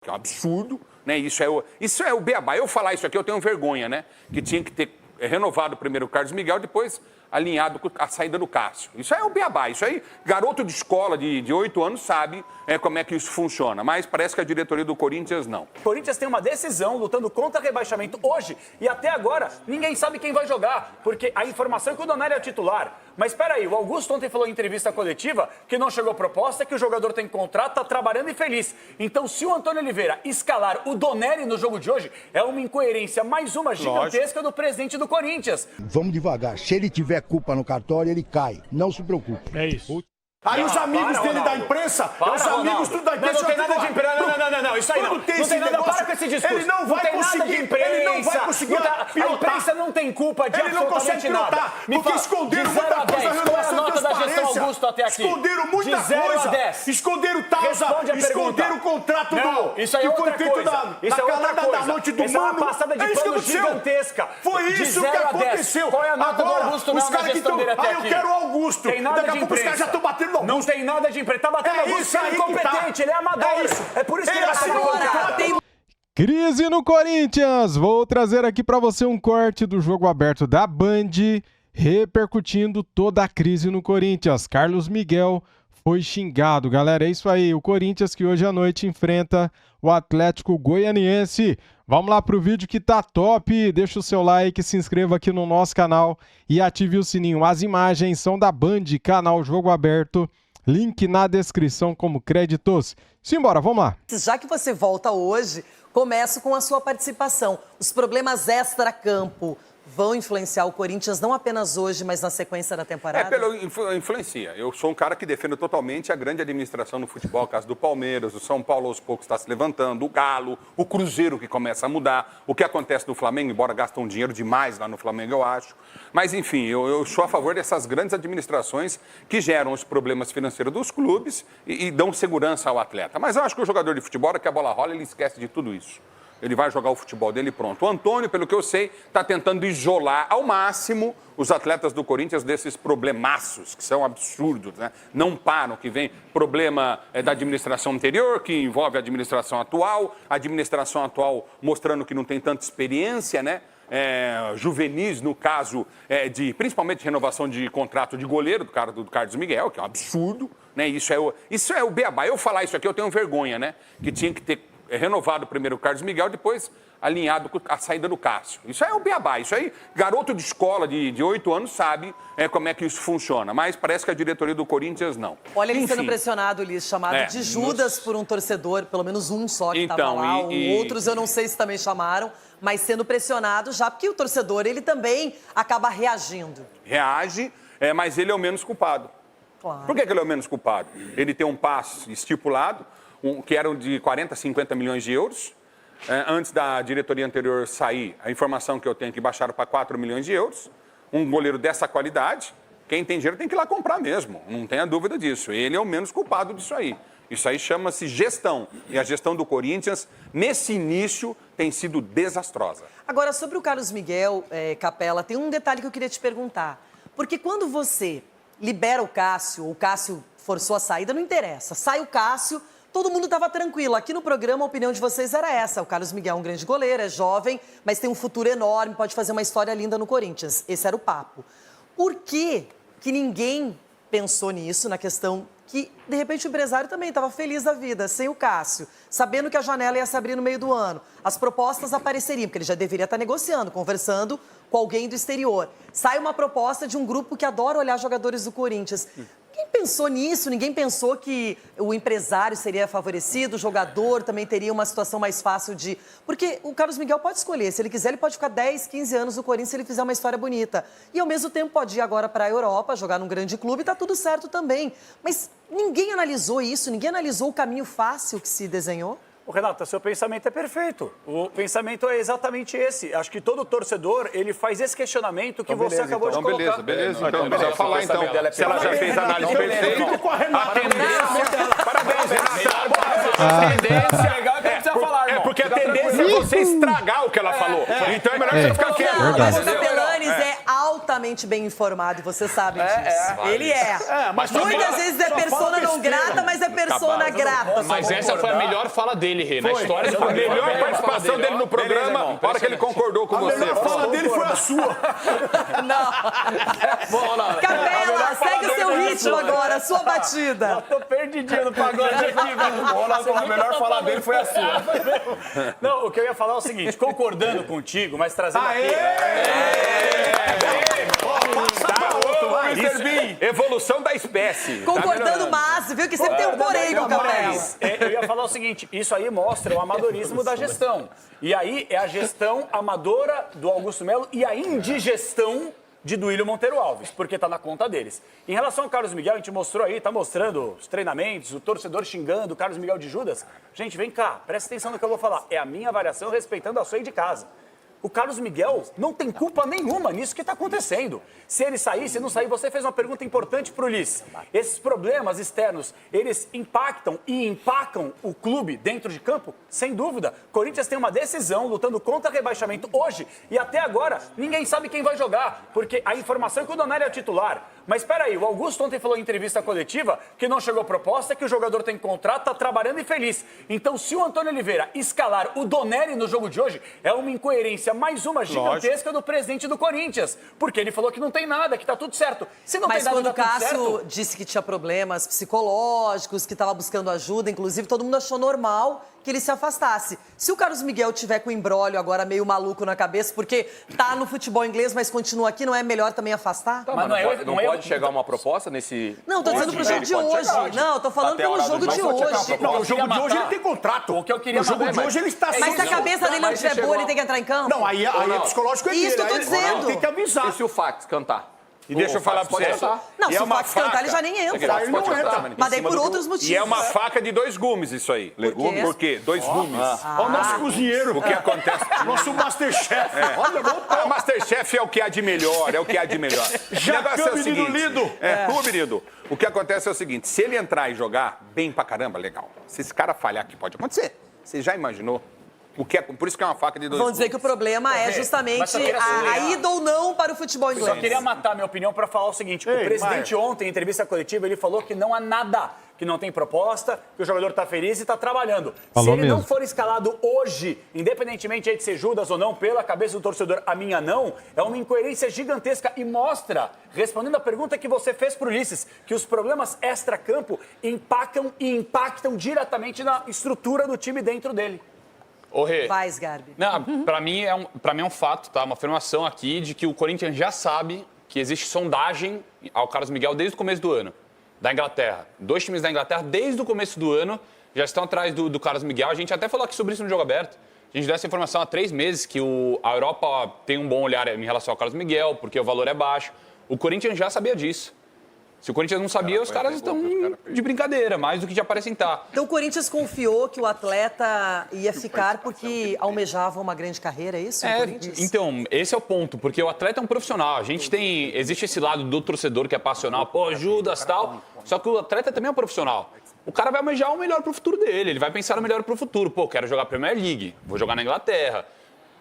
que é um absurdo, né? Isso é o beabá. Eu falar isso aqui, eu tenho vergonha, né? Que tinha que ter renovado primeiro o Carlos Miguel, depois alinhado com a saída do Cássio. Isso é o beabá. Isso aí, garoto de escola de 8 anos sabe como é que isso funciona. Mas parece que a diretoria do Corinthians não. O Corinthians tem uma decisão lutando contra rebaixamento hoje e até agora ninguém sabe quem vai jogar, porque a informação é que o Donério é titular. Mas espera aí, o Augusto ontem falou em entrevista coletiva que não chegou proposta, que o jogador tem contrato, tá trabalhando e feliz. Então, se o Antônio Oliveira escalar o Donério no jogo de hoje, é uma incoerência, mais uma gigantesca do presidente do Corinthians. Vamos devagar. Se ele tiver culpa no cartório, ele cai. Não se preocupe. É isso. Aí os amigos dele da imprensa, os amigos tudo da imprensa... Não tem nada de imprensa, não, isso aí não. Não tem nada, para com esse discurso. Ele não vai conseguir, ele não vai conseguir pilotar. A imprensa não tem culpa de absolutamente nada. Porque esconderam muita coisa na renovação da transparência. Augusto até aqui? Esconderam muita coisa. Esconderam Tausa, esconderam o contrato do... Isso aí é outra coisa. Isso é calada da noite do mundo. Isso é uma passada de pano gigantesca. Foi isso que aconteceu. Qual é a nota do Augusto na gestão dele até aqui? Eu quero o Augusto. Tem nada de imprensa. Os caras já estão batendo no Augusto. Não tem nada de imprensa. Tá batendo no Augusto, ele é incompetente, ele é amador. É por isso que ele vai ser colocado. Crise no Corinthians! Vou trazer aqui para você um corte do Jogo Aberto da Band, repercutindo toda a crise no Corinthians. Carlos Miguel foi xingado. Galera, é isso aí. O Corinthians que hoje à noite enfrenta o Atlético Goianiense. Vamos lá pro vídeo que tá top. Deixa o seu like, se inscreva aqui no nosso canal e ative o sininho. As imagens são da Band, canal Jogo Aberto. Link na descrição como créditos. Simbora, vamos lá. Já que você volta hoje, começo com a sua participação. Os problemas extra-campo vão influenciar o Corinthians não apenas hoje, mas na sequência da temporada? Influencia. Eu sou um cara que defendo totalmente a grande administração no futebol, o caso do Palmeiras, o São Paulo aos poucos está se levantando, o Galo, o Cruzeiro que começa a mudar, o que acontece no Flamengo, embora gastam dinheiro demais lá no Flamengo, eu acho. Mas, enfim, eu sou a favor dessas grandes administrações que geram os problemas financeiros dos clubes e dão segurança ao atleta. Mas eu acho que o jogador de futebol, que a bola rola, ele esquece de tudo isso. Ele vai jogar o futebol dele e pronto. O Antônio, pelo que eu sei, está tentando isolar ao máximo os atletas do Corinthians desses problemaços, que são absurdos, né? Não param, que vem problema da administração anterior, que envolve a administração atual mostrando que não tem tanta experiência, né? Juvenis, no caso principalmente renovação de contrato de goleiro do Carlos Miguel, que é um absurdo, né? Isso é o beabá. Eu falar isso aqui, eu tenho vergonha, né? Que tinha que ter renovado primeiro o Carlos Miguel, depois alinhado com a saída do Cássio. Isso é o beabá. Isso aí, garoto de escola de 8 anos sabe como é que isso funciona. Mas parece que a diretoria do Corinthians não. Olha ele sendo pressionado, Liz, chamado de Judas por um torcedor, pelo menos um só que estava lá. Outros eu não sei se também chamaram, mas sendo pressionado já, porque o torcedor, ele também acaba reagindo. Reage, mas ele é o menos culpado. Claro. Por que ele é o menos culpado? Ele tem um passe estipulado, que eram de 40, 50 milhões de euros. Antes da diretoria anterior sair, a informação que eu tenho é que baixaram para 4 milhões de euros. Um goleiro dessa qualidade, quem tem dinheiro tem que ir lá comprar mesmo, não tenha dúvida disso. Ele é o menos culpado disso aí. Isso aí chama-se gestão. E a gestão do Corinthians, nesse início, tem sido desastrosa. Agora, sobre o Carlos Miguel, Capela, tem um detalhe que eu queria te perguntar. Porque quando você libera o Cássio forçou a saída, não interessa. Sai o Cássio, todo mundo estava tranquilo. Aqui no programa, a opinião de vocês era essa. O Carlos Miguel é um grande goleiro, é jovem, mas tem um futuro enorme, pode fazer uma história linda no Corinthians. Esse era o papo. Por que ninguém pensou nisso, na questão que, de repente, o empresário também estava feliz da vida, sem o Cássio, sabendo que a janela ia se abrir no meio do ano. As propostas apareceriam, porque ele já deveria estar negociando, conversando com alguém do exterior. Sai uma proposta de um grupo que adora olhar jogadores do Corinthians. Ninguém pensou nisso, ninguém pensou que o empresário seria favorecido, o jogador também teria uma situação mais fácil de... Porque o Carlos Miguel pode escolher, se ele quiser, ele pode ficar 10, 15 anos no Corinthians se ele fizer uma história bonita. E, ao mesmo tempo, pode ir agora para a Europa, jogar num grande clube, tá tudo certo também. Mas ninguém analisou isso, ninguém analisou o caminho fácil que se desenhou? Renato, seu pensamento é perfeito. O pensamento é exatamente esse. Acho que todo torcedor, ele faz esse questionamento que você acabou de colocar. Beleza. Então, não precisa falar, então. Se ela já fez a análise perfeita, a tendência... Parabéns, Renata. A tendência... legal é que não precisa falar, irmão. Porque a tendência é você estragar o que ela falou. Então é melhor você ficar quieto. Não, mas o Capelanes é alta altamente bem informado, e você sabe disso. Ele é. Mas Muitas vezes é persona não grata, mas é persona grata. Mas essa foi a melhor fala dele, Rê. Na história do A melhor participação dele no programa, na hora que ele concordou com você. A melhor fala dele foi a sua. Capela, segue o seu ritmo agora, a sua batida. Eu tô perdidinho no pagode aqui, velho. A melhor fala dele foi a sua. Não, o que eu ia falar é o seguinte, concordando contigo, mas trazendo aqui... Evolução da espécie. Concordando, mas viu que sempre tem um porém com o Capela. Eu ia falar o seguinte, isso aí mostra o amadorismo da gestão. E aí é a gestão amadora do Augusto Melo e a indigestão de Duílio Monteiro Alves, porque tá na conta deles. Em relação ao Carlos Miguel, a gente mostrou aí, tá mostrando os treinamentos, o torcedor xingando o Carlos Miguel de Judas. Gente, vem cá, presta atenção no que eu vou falar. É a minha avaliação respeitando a sua aí de casa. O Carlos Miguel não tem culpa nenhuma nisso que está acontecendo. Se ele sair, se não sair, você fez uma pergunta importante para o Ulisses. Esses problemas externos, eles impactam e empacam o clube dentro de campo? Sem dúvida. Corinthians tem uma decisão lutando contra rebaixamento hoje e até agora ninguém sabe quem vai jogar, porque a informação é que o Donário é o titular. Mas espera aí, o Augusto ontem falou em entrevista coletiva que não chegou proposta, que o jogador tem contrato, está trabalhando e feliz. Então, se o Antônio Oliveira escalar o Donelli no jogo de hoje, é uma incoerência mais uma gigantesca do presidente do Corinthians. Porque ele falou que não tem nada, que tá tudo certo. Se não Mas tem nada, quando o tá tudo Cássio certo... disse que tinha problemas psicológicos, que estava buscando ajuda, inclusive todo mundo achou normal que ele se afastasse. Se o Carlos Miguel tiver com o imbróglio agora meio maluco na cabeça, porque tá no futebol inglês, mas continua aqui, não é melhor também afastar? Mas não pode chegar uma proposta nesse... Não, tô dizendo pro jogo de hoje. Não, tô falando pelo jogo de hoje. Não, o jogo de hoje ele tem contrato. O que eu queria no jogo de hoje ele está... Mas se a cabeça dele não estiver boa, ele tem que entrar em campo? Não, aí é psicológico dele. Isso que eu tô dizendo. Ele tem que avisar. E se o Fax cantar? E deixa eu falar pra você. Não, E se é o uma Fax cantar, faca. ele já nem entra. Ele não entra. Mas daí por outros motivos. E é uma faca de dois gumes isso aí. quê? Por quê? Dois gumes. Olha o nosso cozinheiro. O que acontece? Nosso Masterchef. Olha, O Masterchef é o que há de melhor, é o que há de melhor. O negócio é o seguinte. Querido, o que acontece é o seguinte, se ele entrar e jogar bem pra caramba, legal. Se esse cara falhar, que pode acontecer. Você já imaginou? Por isso que é uma faca de dois Vão dizer gumes. que o problema é justamente a ida ou não para o futebol inglês. Só queria matar minha opinião para falar o seguinte. O presidente ontem, em entrevista coletiva, ele falou que não há nada, que não tem proposta, que o jogador está feliz e está trabalhando. Falou Se ele não mesmo. for escalado hoje, independentemente de ser Judas ou não, pela cabeça do torcedor, a minha não, é uma incoerência gigantesca e mostra, respondendo a pergunta que você fez para o Ulisses, que os problemas extra-campo impactam diretamente na estrutura do time dentro dele. Ô, Rê, Vai, Sgarbi. não, pra mim é um fato, tá? Uma afirmação aqui de que o Corinthians já sabe que existe sondagem ao Carlos Miguel desde o começo do ano, da Inglaterra. 2 times da Inglaterra, desde o começo do ano, já estão atrás do Carlos Miguel. A gente até falou aqui sobre isso no Jogo Aberto. A gente deu essa informação há 3 meses, que a Europa tem um bom olhar em relação ao Carlos Miguel, porque o valor é baixo. O Corinthians já sabia disso. Se o Corinthians não sabia, os caras estão de brincadeira, mais do que de aparentar. Então o Corinthians confiou que o atleta ia ficar porque almejava uma grande carreira, é isso? Então, esse é o ponto, porque o atleta é um profissional. Existe esse lado do torcedor que é passional, pô, Judas, tal. Só que o atleta também é um profissional. O cara vai almejar o melhor pro futuro dele, ele vai pensar no melhor pro futuro. Pô, quero jogar Premier League, vou jogar na Inglaterra.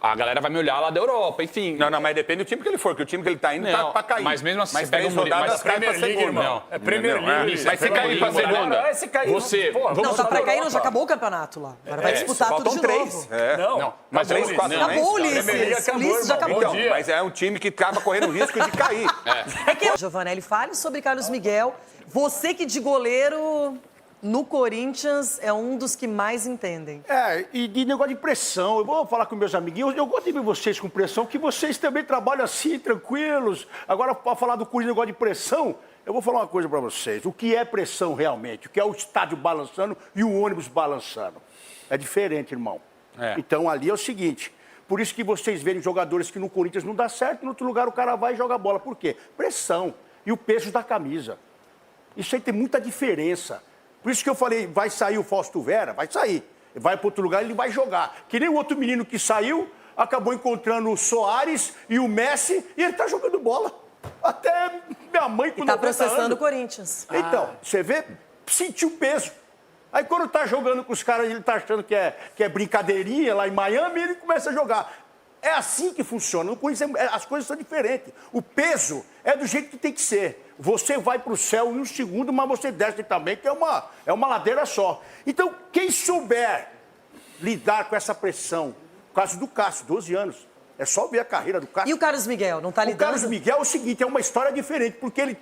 A galera vai me olhar lá da Europa, enfim. Não, mas depende do time que ele for, que o time que ele tá indo tá pra cair. Mas mesmo assim, mas você pega três rodadas, cai pra segunda. Não. É Premier League. Mas se cair pra segunda, você... Não, tá pra cair, não, já acabou o campeonato lá. Agora vai disputar tudo de novo. Não, mas 3, 4 Acabou o Ulisses. O Ulisses já acabou. Então, mas é um time que acaba correndo risco de cair. Giovanelli, fale sobre Carlos Miguel. Você que de goleiro no Corinthians é um dos que mais entendem. E de negócio de pressão. Eu vou falar com meus amiguinhos. Eu gosto de ver vocês com pressão, que vocês também trabalham assim, tranquilos. Agora, para falar do negócio de pressão, eu vou falar uma coisa para vocês. O que é pressão realmente? O que é o estádio balançando e o ônibus balançando? É diferente, irmão. Então, ali é o seguinte. Por isso que vocês verem jogadores que no Corinthians não dá certo, no outro lugar o cara vai e joga bola. Por quê? Pressão. E o peso da camisa. Isso aí tem muita diferença. Por isso que eu falei, vai sair o Fausto Vera? Vai sair. Vai para outro lugar, ele vai jogar. Que nem o outro menino que saiu, acabou encontrando o Soares e o Messi, e ele tá jogando bola. Até minha mãe com 90 E tá processando anos. o Corinthians. Então, você vê, sentiu o peso. Aí quando tá jogando com os caras, ele tá achando que é brincadeirinha lá em Miami, ele começa a jogar. é assim que funciona. No Corinthians as coisas são diferentes. O peso é do jeito que tem que ser. Você vai para o céu em um segundo, mas você desce também, que é uma ladeira só. Então, quem souber lidar com essa pressão, por causa do Cássio, 12 anos, é só ver a carreira do Cássio. E o Carlos Miguel, não está lidando? O Carlos Miguel é o seguinte, é uma história diferente, porque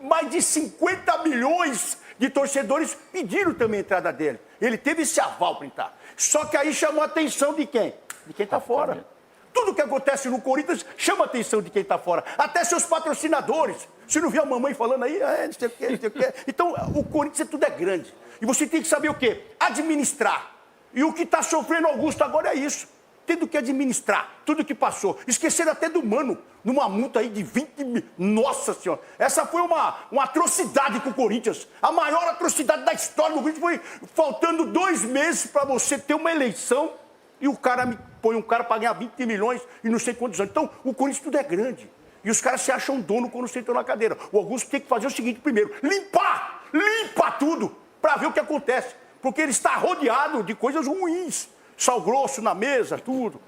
mais de 50 milhões de torcedores pediram também a entrada dele. Ele teve esse aval para entrar. Só que aí chamou a atenção de quem? De quem está fora. Tudo que acontece no Corinthians chama a atenção de quem está fora. Até seus patrocinadores. Você não viu a mamãe falando aí? Não sei o quê, não sei o quê. Então, o Corinthians tudo é grande. E você tem que saber o quê? Administrar. E o que está sofrendo Augusto agora é isso. Tendo que administrar tudo que passou. Esqueceram até do Mano, numa multa aí de 20 mil. Nossa Senhora. Essa foi uma atrocidade com o Corinthians. A maior atrocidade da história do Corinthians foi faltando 2 meses para você ter uma eleição e o cara me põe um cara para ganhar 20 milhões e não sei quantos anos. Então, o Corinthians tudo é grande. E os caras se acham dono quando sentam na cadeira. O Augusto tem que fazer o seguinte primeiro. Limpa tudo para ver o que acontece. Porque ele está rodeado de coisas ruins. Sal grosso na mesa, tudo.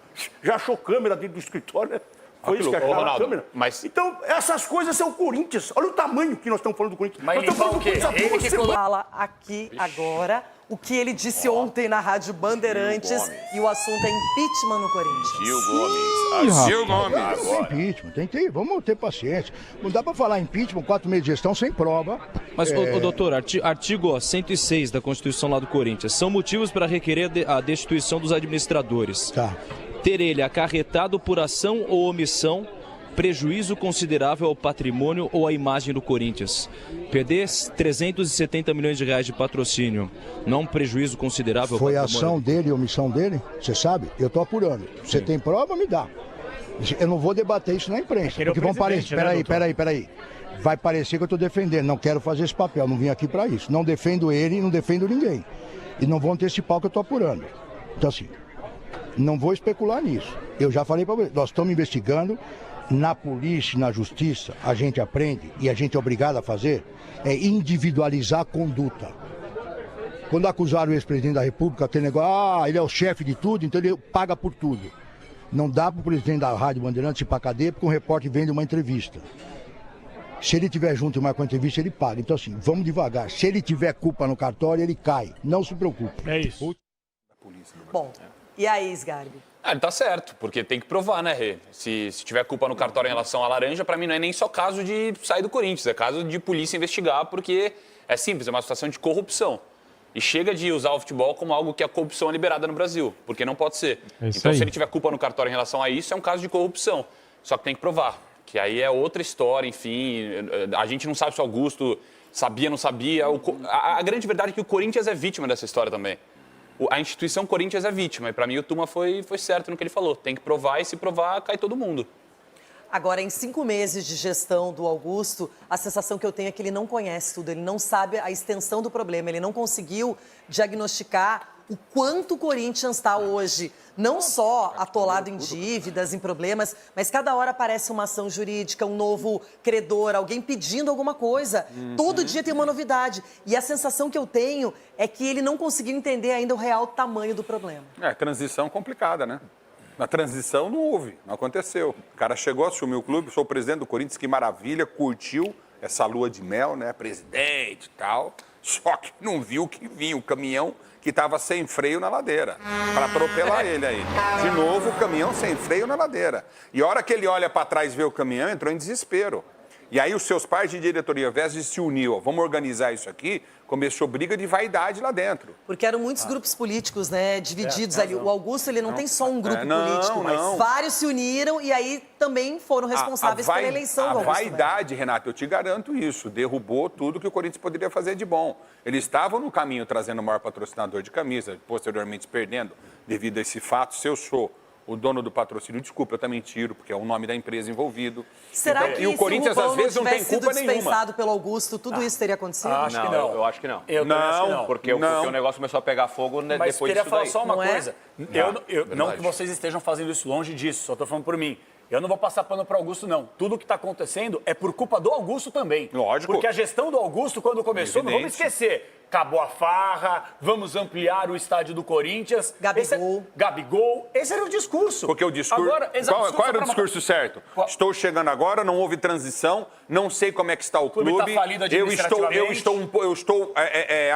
Já achou câmera dentro do escritório, né? Foi isso que acharam a câmera. Mas... Então, essas coisas são o Corinthians. Olha o tamanho que nós estamos falando do Corinthians. Mas limpar o quê? Ele que Fala aqui agora o que ele disse ontem na Rádio Bandeirantes e o assunto é impeachment no Corinthians. Gil Gomes. Agora. Impeachment, vamos ter paciência. Não dá para falar impeachment, 4 meses de gestão sem prova. Mas, doutor, artigo 106 da Constituição lá do Corinthians, são motivos para requerer a destituição dos administradores. Tá. Ter ele acarretado por ação ou omissão prejuízo considerável ao patrimônio ou à imagem do Corinthians. Perder 370 milhões de reais de patrocínio, não um prejuízo considerável ao Foi a patrimônio? ação dele e omissão dele? Você sabe? Eu estou apurando. Você tem prova? Me dá. Eu não vou debater isso na imprensa. Porque vão parecer. Peraí. Vai parecer que eu estou defendendo. Não quero fazer esse papel. Não vim aqui para isso. Não defendo ele e não defendo ninguém. E não vão ter esse pau que eu estou apurando. Então, assim, não vou especular nisso. Eu já falei para você. Nós estamos investigando. Na polícia, na justiça, a gente aprende e a gente é obrigado a fazer é individualizar a conduta. Quando acusaram o ex-presidente da República, aquele negócio, ele é o chefe de tudo, então ele paga por tudo. Não dá para o presidente da Rádio Bandeirantes ir para a cadeia porque um repórter vende uma entrevista. Se ele tiver junto e marca uma entrevista, ele paga. Então assim, vamos devagar. Se ele tiver culpa no cartório, ele cai. Não se preocupe. É isso. Bom, e aí, Sgarbi? Ele tá certo, porque tem que provar, né, Rê? Se tiver culpa no cartório em relação à laranja, pra mim não é nem só caso de sair do Corinthians, é caso de polícia investigar, porque é simples, é uma situação de corrupção. E chega de usar o futebol como algo que a corrupção é liberada no Brasil, porque não pode ser. Então, aí. se ele tiver culpa no cartório em relação a isso, é um caso de corrupção. Só que tem que provar, que aí é outra história, enfim. A gente não sabe se o Augusto sabia, não sabia. A grande verdade é que o Corinthians é vítima dessa história também. A instituição Corinthians é vítima, e para mim o Tuma foi certo no que ele falou. Tem que provar, e se provar, cai todo mundo. Agora, em 5 meses de gestão do Augusto, a sensação que eu tenho é que ele não conhece tudo, ele não sabe a extensão do problema, ele não conseguiu diagnosticar o quanto o Corinthians está hoje, não só atolado em dívidas, em problemas, mas cada hora aparece uma ação jurídica, um novo credor, alguém pedindo alguma coisa. Todo dia tem uma novidade. E a sensação que eu tenho é que ele não conseguiu entender ainda o real tamanho do problema. Transição complicada, né? Na transição não houve, não aconteceu. O cara chegou, assumiu o clube, sou o presidente do Corinthians, que maravilha, curtiu essa lua de mel, né? Presidente e tal. Só que não viu que vinha o caminhão que estava sem freio na ladeira, para atropelar ele aí. De novo, o caminhão sem freio na ladeira. E a hora que ele olha para trás e vê o caminhão, entrou em desespero. E aí os seus pais de diretoria, ao invés de se unir, vamos organizar isso aqui, começou briga de vaidade lá dentro. Porque eram muitos grupos políticos, né, divididos ali. O Augusto, ele não tem só um grupo político, mas vários se uniram e aí também foram responsáveis pela eleição do Augusto. A vaidade, Renato, eu te garanto isso, derrubou tudo que o Corinthians poderia fazer de bom. Eles estavam no caminho trazendo o maior patrocinador de camisa, posteriormente perdendo devido a esse fato. Se eu sou o dono do patrocínio, desculpa, eu também tiro, porque é o nome da empresa envolvido. Será que e o Corinthians, às vezes, não tem culpa nenhuma. dispensado pelo Augusto, tudo isso teria acontecido? Acho que não. Eu acho que não. Eu também acho que não. Porque o negócio começou a pegar fogo Mas depois queria disso falar daí. só uma Não é? coisa. Não que vocês estejam fazendo isso longe disso, só estou falando por mim. Eu não vou passar pano para Augusto, não. Tudo que está acontecendo é por culpa do Augusto também. Lógico. Porque a gestão do Augusto, quando começou, não vamos esquecer. Acabou a farra, vamos ampliar o estádio do Corinthians. Gabigol. Esse era o discurso. Porque o discurso... Agora, qual era o discurso certo? Estou chegando agora, não houve transição, não sei como é que está o clube. Tá falido administrativamente. Eu estou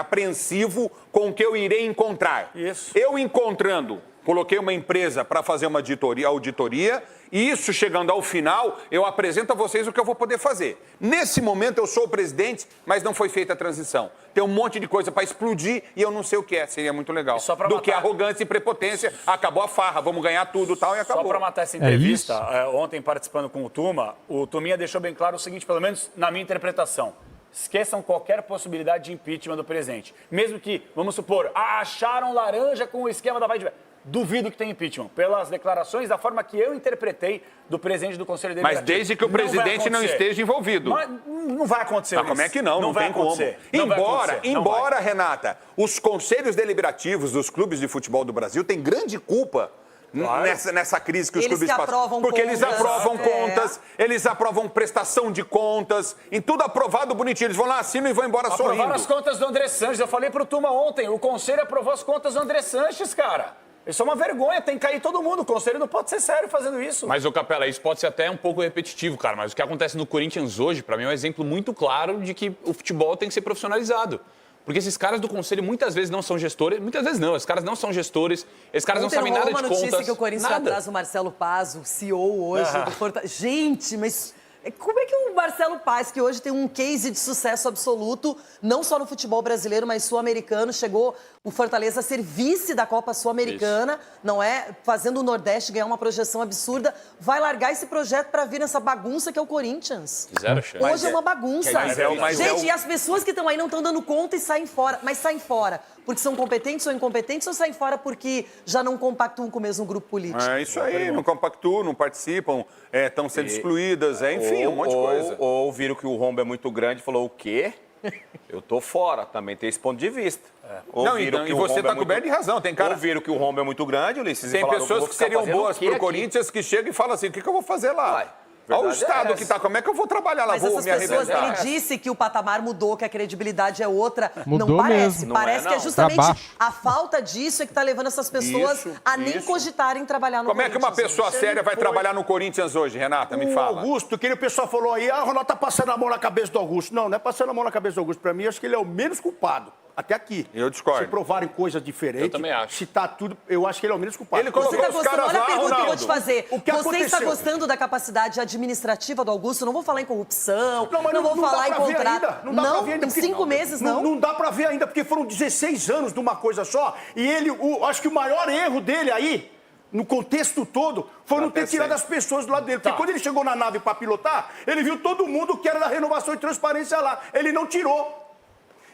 apreensivo com o que eu irei encontrar. Isso. Eu encontrando... Coloquei uma empresa para fazer uma auditoria e isso, chegando ao final, eu apresento a vocês o que eu vou poder fazer. Nesse momento, eu sou o presidente, mas não foi feita a transição. Tem um monte de coisa para explodir e eu não sei o que é. Seria muito legal. Do que arrogância e prepotência, acabou a farra, vamos ganhar tudo e tal, e acabou. Só para matar essa entrevista, ontem participando com o Tuminha deixou bem claro o seguinte, pelo menos na minha interpretação. Esqueçam qualquer possibilidade de impeachment do presidente. Mesmo que, vamos supor, acharam laranja com o esquema da Vai de Vé. Duvido que tenha impeachment. Pelas declarações, da forma que eu interpretei do presidente do Conselho Deliberativo. Mas desde que o presidente não esteja envolvido. Mas não vai acontecer isso. Como é que não? Não tem como. Embora, Renata, os conselhos deliberativos dos clubes de futebol do Brasil têm grande culpa nessa crise que os clubes passam. Porque eles aprovam contas, eles aprovam prestação de contas, em tudo aprovado bonitinho. Eles vão lá, assinam e vão embora sorrindo. Aprovaram as contas do André Sanches. Eu falei pro Tuma ontem, o Conselho aprovou as contas do André Sanches, cara. Isso é uma vergonha, tem que cair todo mundo. O Conselho não pode ser sério fazendo isso. Mas, ô Capela, isso pode ser até um pouco repetitivo, cara. Mas o que acontece no Corinthians hoje, pra mim, é um exemplo muito claro de que o futebol tem que ser profissionalizado. Porque esses caras do Conselho muitas vezes não são gestores. Muitas vezes não, esses caras não são gestores. Esses caras não sabem nada de contas. Uma notícia que o Corinthians vai atrás do Marcelo Paz, o CEO hoje do Fortaleza. Gente, mas... como é que o Marcelo Paz, que hoje tem um case de sucesso absoluto, não só no futebol brasileiro, mas sul-americano, chegou o Fortaleza a ser vice da Copa Sul-Americana, não é? Fazendo o Nordeste ganhar uma projeção absurda, vai largar esse projeto para vir nessa bagunça que é o Corinthians. Zero chance. Hoje é uma bagunça. Gente, e as pessoas que estão aí não estão dando conta e saem fora. Mas saem fora porque são competentes ou incompetentes ou saem fora porque já não compactuam com o mesmo grupo político? É isso aí, não compactuam, não participam, estão sendo excluídas, enfim, um monte de coisa. Ou viram que o rombo é muito grande e falou, o quê? Eu tô fora, também tem esse ponto de vista. Não, então, e você está coberto de razão. Tem cara... Ouviram que o rombo é muito grande, Ulisses, tem pessoas que seriam boas pro Corinthians que chegam e falam assim, o que eu vou fazer lá? Olha o estado que está, como é que eu vou trabalhar lá? Mas vou essas me pessoas, arrebentar. ele disse que o patamar mudou, que a credibilidade é outra. Mudou não parece. mesmo. Parece que é justamente a falta disso é que está levando essas pessoas a nem cogitarem trabalhar no Corinthians. Como é que uma pessoa séria vai trabalhar no Corinthians hoje, Renata? Me fala. O Augusto, que o pessoal falou aí, o Ronaldo tá passando a mão na cabeça do Augusto. Não é passando a mão na cabeça do Augusto. Para mim, acho que ele é o menos culpado. Até aqui. Eu discordo. Se provarem coisas diferentes, eu também acho. Se tá tudo, eu acho que ele é o menos culpado. Ele colocou Você está gostando? Olha a pergunta que eu vou te fazer. O que Você aconteceu? está gostando da capacidade administrativa do Augusto? Não vou falar em corrupção, Não, mas não vou falar em dá pra ver contrato. ainda. Não dá pra ver ainda. Em 5 meses, não. Não dá pra ver ainda, porque foram 16 anos de uma coisa só. E ele, acho que o maior erro dele aí, no contexto todo, foi não ter tirado as pessoas do lado dele. Porque quando ele chegou na nave para pilotar, ele viu todo mundo que era da renovação e transparência lá. Ele não tirou.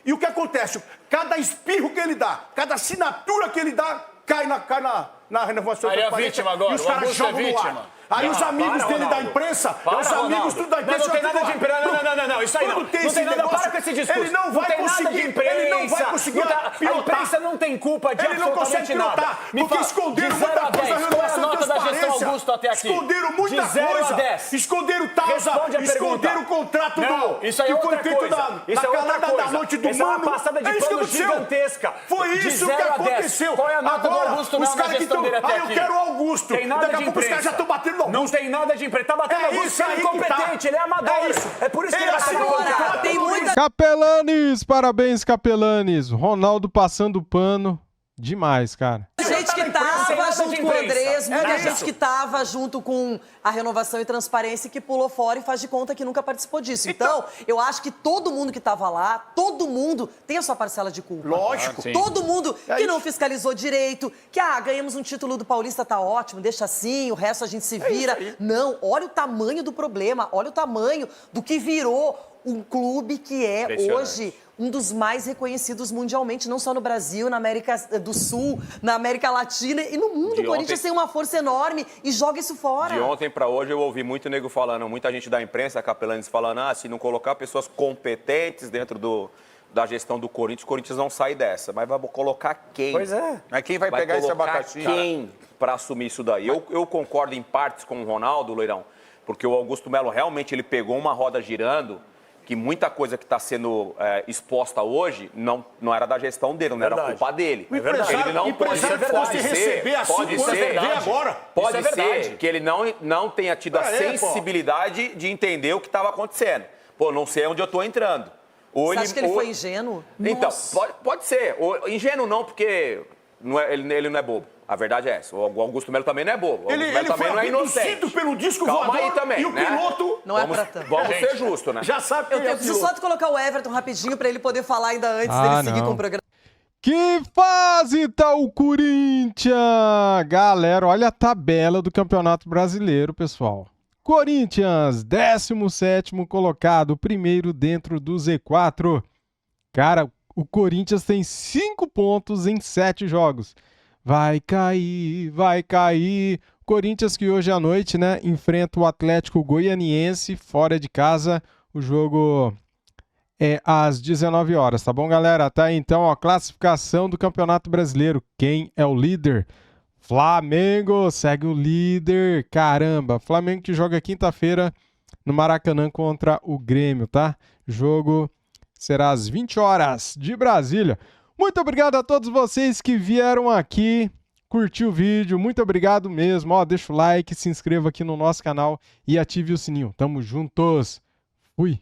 E o que acontece? Cada espirro que ele dá, cada assinatura que ele dá, cai na renovação e transparência. Aí é vítima agora, e os caras jogam no ar. Aí os amigos dele da imprensa, os amigos tudo da imprensa... Não tem nada de imprensa, não, isso aí não. Não tem nada, para com esse discurso. Ele não vai conseguir, ele não vai conseguir pilotar. A imprensa não tem culpa de absolutamente nada. Porque esconderam muita coisa na renovação e transparência. Augusto até aqui? Esconderam muita coisa. Esconderam Tausa, esconderam o contrato do... Isso aí é outra coisa. Isso é outra coisa. Da noite do isso é uma passada de pano gigantesca. Foi isso que aconteceu. Qual é a nota do Augusto na gestão dele até aqui? Eu quero o Augusto. Daqui a pouco os caras já estão batendo. Não tem nada de imprensa. Tá batendo Augusto, ele é incompetente, ele é amador. É por isso que ele vai ser colocado. Tem muita... Capelanes, parabéns, Capelanes. Ronaldo passando pano. Demais, cara. Gente que tava junto com o Andrés, muita gente que tava junto com a renovação e transparência que pulou fora e faz de conta que nunca participou disso. Então, eu acho que todo mundo que tava lá, todo mundo tem a sua parcela de culpa. Lógico. Todo mundo que não fiscalizou direito, que, ganhamos um título do Paulista, tá ótimo, deixa assim, o resto a gente se vira. Não, olha o tamanho do problema, olha o tamanho do que virou um clube que é hoje um dos mais reconhecidos mundialmente, não só no Brasil, na América do Sul, na América Latina e no mundo. O Corinthians tem uma força enorme e joga isso fora. De ontem para hoje eu ouvi muito nego falando, muita gente da imprensa, Capelanes, falando, se não colocar pessoas competentes dentro da gestão do Corinthians, o Corinthians não sai dessa. Mas vai colocar quem? Pois é. Mas quem vai pegar esse abacaxi? Quem? para assumir isso daí. Eu concordo em partes com o Ronaldo, Loirão, porque o Augusto Melo realmente ele pegou uma roda girando, que muita coisa que está sendo exposta hoje não era da gestão dele, não era culpa dele. O empresário, ele não pode receber assim pode quando ser vem agora. Pode ser que ele não tenha tido a sensibilidade de entender o que estava acontecendo. Pô, não sei onde eu estou entrando. Você acha que ele foi ingênuo? Então, pode ser. Ingênuo não, porque ele não é bobo. A verdade é essa. O Augusto Melo também não é bobo. Ele também não é inocente. Pelo disco Calma voador aí também, e o piloto... Não é pra tanto. Vamos ser justos, né? Já sabe quem Eu preciso só colocar o Everton rapidinho pra ele poder falar ainda antes dele seguir com o programa. Que fase tá o Corinthians? Galera, olha a tabela do Campeonato Brasileiro, pessoal. Corinthians, 17º colocado, primeiro dentro do Z4. Cara, o Corinthians tem 5 pontos em 7 jogos. Vai cair, vai cair. Corinthians que hoje à noite, né, enfrenta o Atlético Goianiense fora de casa. O jogo é às 19 horas, tá bom, galera? Tá aí, então, ó, classificação do Campeonato Brasileiro. Quem é o líder? Flamengo segue o líder. Caramba, Flamengo que joga quinta-feira no Maracanã contra o Grêmio, tá? Jogo será às 20 horas de Brasília. Muito obrigado a todos vocês que vieram aqui, curtiu o vídeo, muito obrigado mesmo. Ó, deixa o like, se inscreva aqui no nosso canal e ative o sininho. Tamo juntos. Fui.